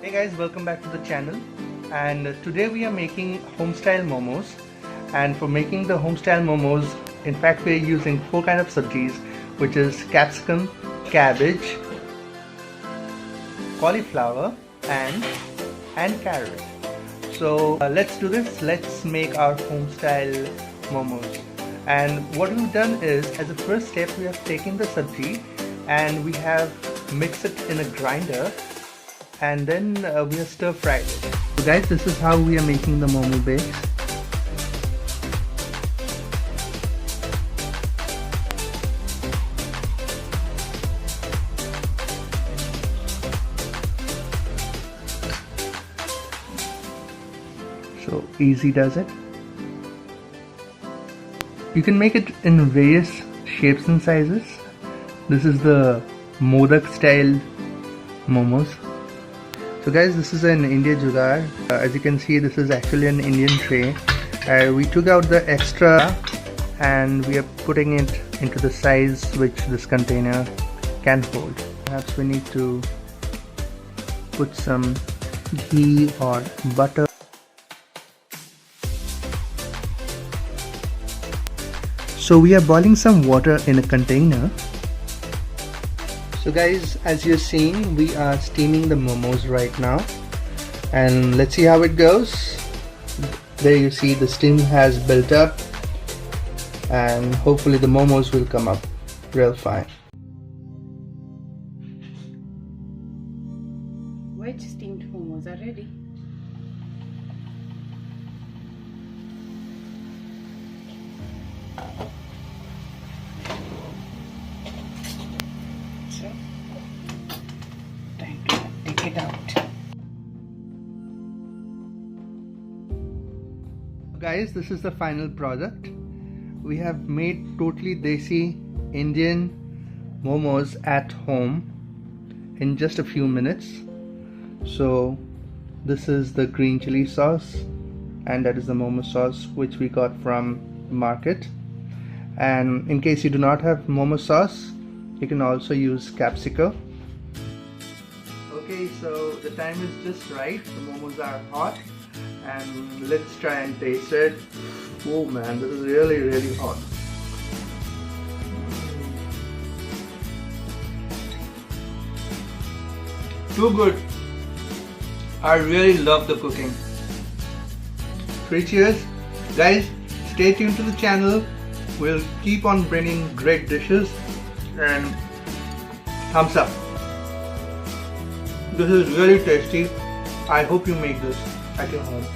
Hey guys, welcome back to the channel, and today we are making home style momos. And for making the home style momos, in fact we are using 4 kinds of sabjis, which is capsicum, cabbage, cauliflower and carrot. So let's do this. Let's make our home style momos. And what we've done is, as a first step, we have taken the sabji and we have mixed it in a grinder, and then we have stir fried it. So guys, this is how we are making the momo base. So easy does it. You can make it in various shapes and sizes. This is the modak style momos. So guys, this is an India jugaad. As you can see, this is actually an Indian tray. We took out the extra and we are putting it into the size which this container can hold. Perhaps we need to put some ghee or butter. So we are boiling some water in a container. So guys, as you're seeing, we are steaming the momos right now, and let's see how it goes. There you see the steam has built up, and hopefully the momos will come up real fine. Wedge steamed momos are ready. So, time to take it out. Guys, this is the final product. We have made totally desi Indian momos at home in just a few minutes. So this is the green chili sauce, and that is the momo sauce which we got from the market. And in case you do not have momo sauce, you can also use capsicum. Okay, so the time is just right. The momos are hot, and let's try and taste it. Oh man, this is really hot. Too good. I really love the cooking. 3 cheers. Guys, stay tuned to the channel. We'll keep on bringing great dishes, and thumbs up. This is really tasty. I hope you make this at your home.